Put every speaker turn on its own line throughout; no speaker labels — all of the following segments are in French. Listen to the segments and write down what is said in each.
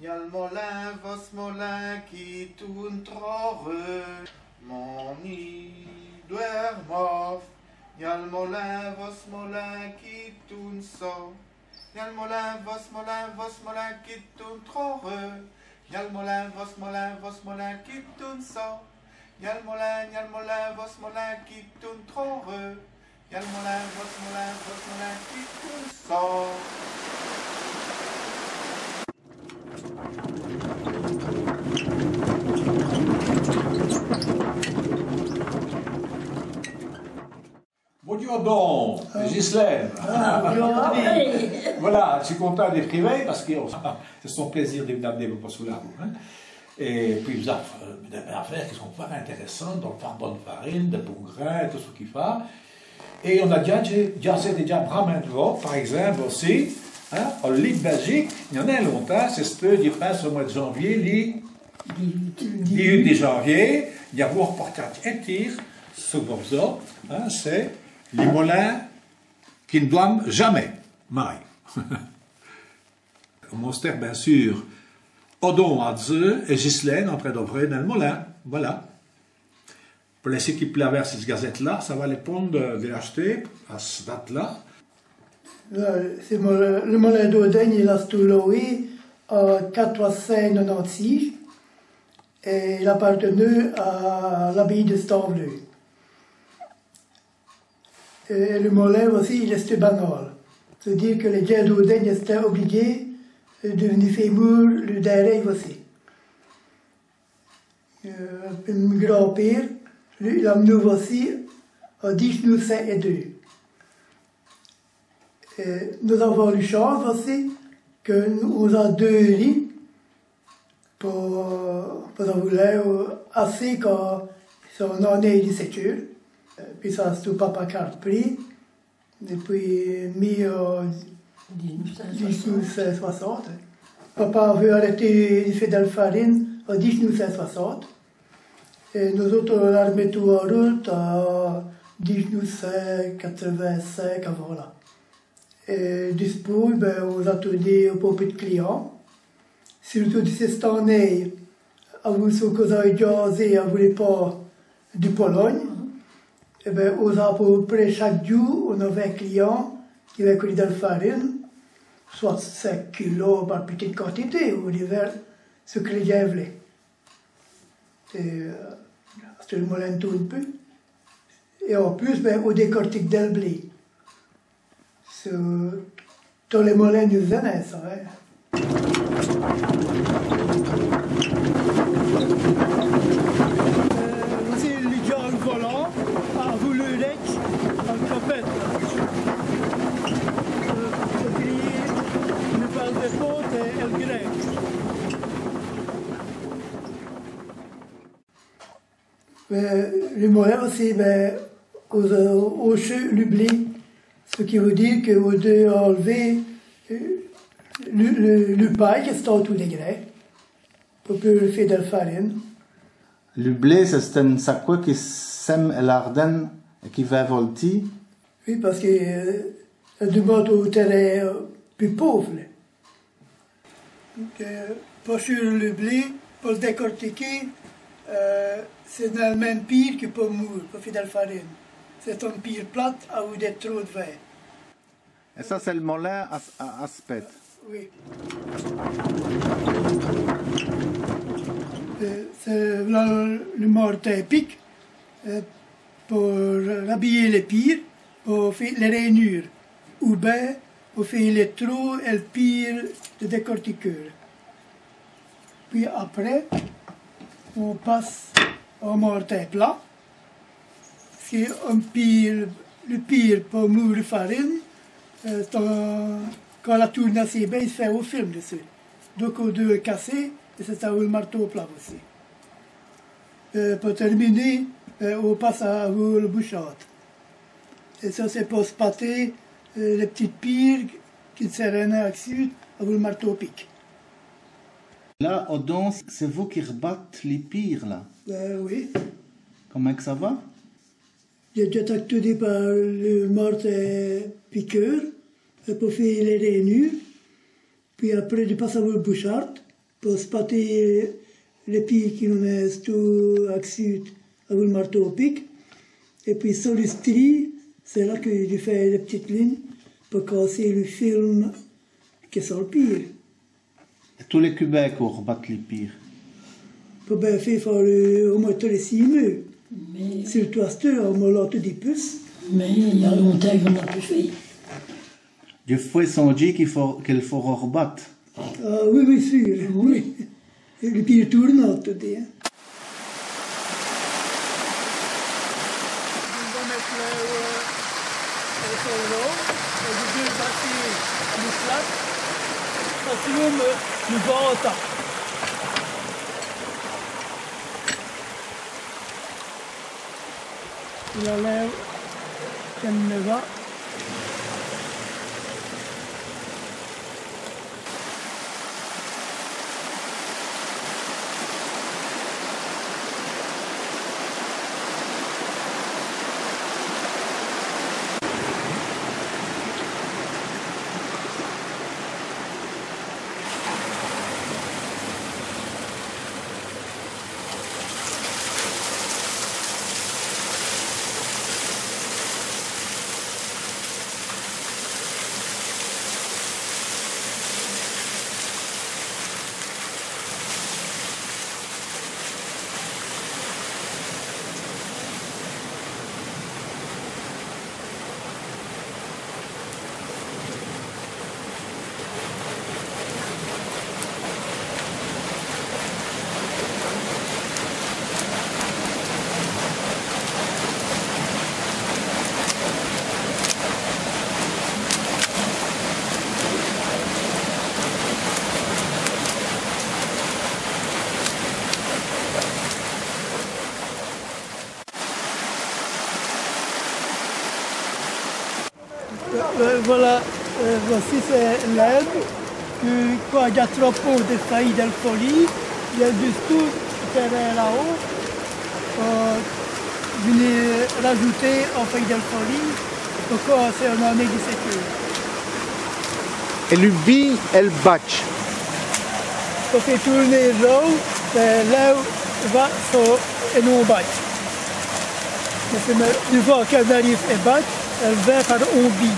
Y'a le molin, vos molin qui tourne trop heureux. Mon idouermof. Y'a le molin, vos molin qui tourne so. Y'a le molin, vos molin qui tourne trop heureux. Y'a le molin, vos molin qui tourne so. Y'a le molin, vos molin qui tourne trop heureux. Y'a le molin, vos molin qui tourne so.
Bonjour donc, Ghislaine. Voilà, je suis content d'être arrivé parce que c'est son plaisir de venir pas sous la roue. Hein. Et puis vous avez des affaires qui sont pas intéressantes, donc faire bonne farine, de bons grains, tout ce qu'il faut. Et on a déjà vraiment de vote, par exemple aussi, hein, en Ligue Belgique, il y en a longtemps, c'est ce peu qui passe au mois de janvier, 18 de janvier, il y a un reportage entier sur ça, hein, c'est les molins qui ne dorment jamais, mai. Au monster, bien sûr, Odon Adze et Ghislaine en train d'ouvrir dans le molin, voilà. Pour les équipes qui plaisent cette gazette-là, ça va les prendre de l'acheter à cette date-là.
Le molin d'Audegne, il a stoulé en 496 et il appartenait à l'abbaye de Stanley. Et le molin aussi, il restait banal. C'est-à-dire que les gens d'Audegne étaient obligés de venir faire mourir le derrière aussi. Mon grand-père, lui, il a mené aussi en 1902. Nous avons eu chance aussi que nous avons 2 lits pour assez quand on en est 17 heures. Puis ça, c'est tout papa qui a pris. Et puis, mis en 1960. Papa avait arrêté les fêtes d'Alfarine en 1960. Et nous autres, on a remis tout en route en 1985, avant là. Et dispo, ben, on a attendu un peu de clients. Surtout de cette année, à vous, ce qu'on a jasé, on ne voulait pas de Pologne. Et bien, on a à peu près chaque jour, on avait un client qui avait colli de la farine, soit 5 kilos par petite quantité, ou divers, ce que les gens voulaient. Et c'était le molin tout un peu. Et en plus, ben, on décortique del blé. Tous les molins nous venaient, ça. Hein. Voici le genre volant. Vous le lec en copette. Je crie, nous parle des fautes et elle grecque. Le moyen aussi, ben, au cheveu, le blé, ce qui veut dire qu'on doit enlever le paille qui est en tout les grains pour le faire de la farine.
Le blé, c'est un sac qui sème l'Ardenne et qui va volter.
Oui, parce que demande au terrain plus pauvre. Pour sur le blé, pour le décortiquer, c'est dans le même pire que pour mourir, pour faire de la farine. C'est une pire plate à où d'être trop de vin.
Et ça, c'est le molin à aspect.
Oui. C'est le mortier pic pour habiller les pires, pour faire les rainures, ou bien pour faire les trous et le pire de décortiqueur. Puis après, on passe au mortier plat. C'est le pire pour mourir farine. Quand la tourne assez bien, il se fait au film dessus. Donc on doit casser et c'est ça où le marteau plat aussi. Pour terminer, on passe à le bouchard. Et ça c'est pour se pâter les petites pires qui ne servent à rien à sud, à le marteau pique.
Là, au danse, c'est vous qui rebattez les pires là.
Oui.
Comment que ça va?
J'ai déjà acté par le mortier piqueur pour faire les rainures. Puis après, je passe à le bouchard. pour spatter les pieds qui nous mettent tout axut avec le marteau au pic. Et puis sur le stri, c'est là que je fais les petites lignes pour casser le film qui est sur le pire.
Tous les Cubains qui rebattent les pires.
Pour bien faire au moins tous les 6 mois.
Mais,
Sur le toasteur, on m'a l'autre des puces.
mais il y a longtemps qu'on n'a plus fait.
Du fois sont dit qu'il faut rebattre.
Ah oui, oui, sûr, oui. Et le pire tourne, tout dit. On va mettre le sol là, et je vais passer le plat, parce que sinon, nous va au temps. Il a l'air qu'elle ne va. Voilà, voici c'est l'herbe que quand il y a trop de feuilles de folie, il y a du tout derrière là-haut. Venez rajouter en feuilles de folie, donc c'est un année de sécurité.
Et le bi, elle batch.
Quand fait tourner l'eau, l'eau va sur et non battre. Mais une fois qu'elle arrive et battre, elle va par un bi.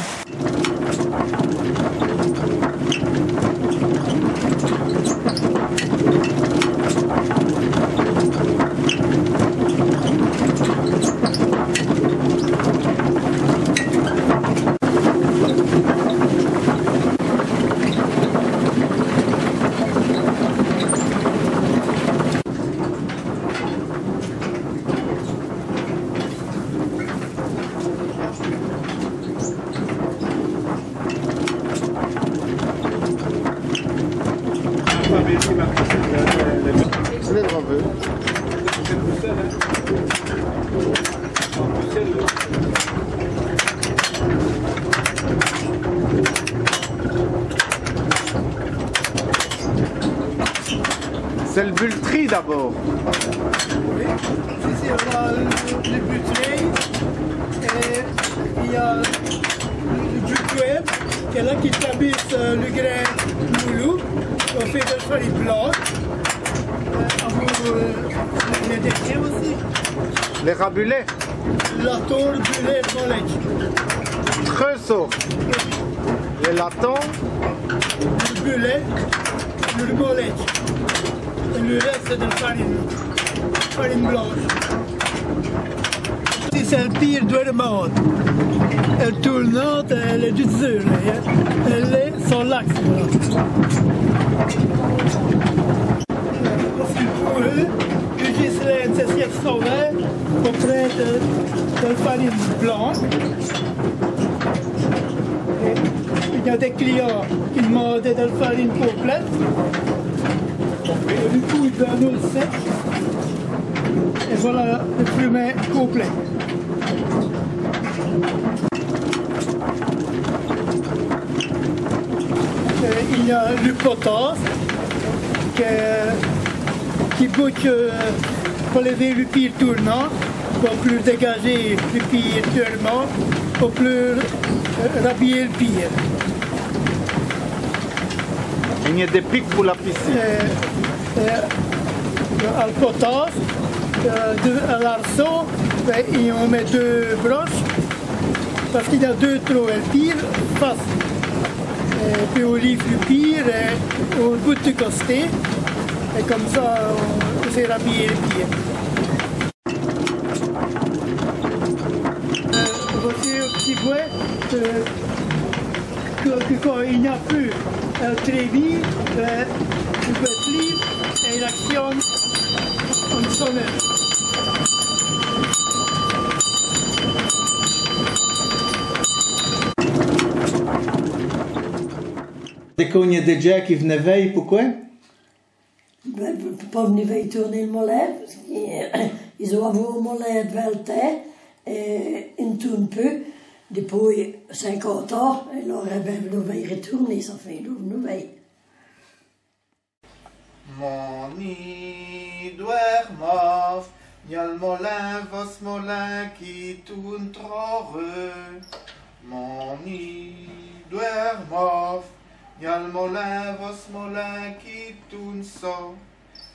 C'est les drôles. C'est le bulleterie d'abord.
Oui, ici on a le buterie et il y a le butuel qui est là qui tabasse le grain moulou. On fait de farine blanche. Les déchets aussi.
Les rabulets.
La tour, bulet, molette.
Creusot. Les latons.
Le bulet, le molette. Et le reste c'est de la farine. Farine blanche. Si c'est le pire de monde. Elle tournante, elle est du dur. Elle est sans l'axe. Pour eux, le Gislaine, c'est siège sauveur auprès de la farine blanche. Et il y a des clients qui demandent de la farine complète. Et du coup, il donne un sec. Et voilà le plumet complet. Et il y a le potasse qui bouche pour lever le pire tournant, pour plus dégager le pire tournant, pour plus rhabiller le pire.
Il y a des pics pour la piscine.
Un potage, à l'arceau, et on met 2 broches, parce qu'il y a 2 trous, elle tire face. Et puis on livre le pire, et on bout de costé, et comme ça on s'est rhabillé les pieds. Voici un petit bois que quand il n'y a plus un trévis, tu peux être libre et il actionne un sonneur.
Quand il y a des gens qui venaient veiller, pourquoi?
Ben, pas venir veiller tourner le mollet, parce qu'ils ont avoué au mollet de Velter, et ils ne tournent plus. Depuis 50 ans, et là, nous veille retourner, ça fait nous veille.
Mon nid douermof, y'a le molin, vos molin qui tourne trop heureux. Mon nid douermof, y'a le molin, vos molin qui tourne so.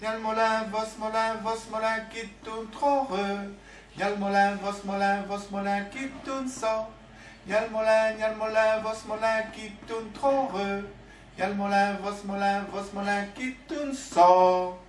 Y'a le molin, vos molin qui tourne trop heureux. Y'a le molin, vos molin qui tourne so. Y'a le molin, vos molin qui tourne trop heureux. Y'a le molin, vos molin qui tourne so.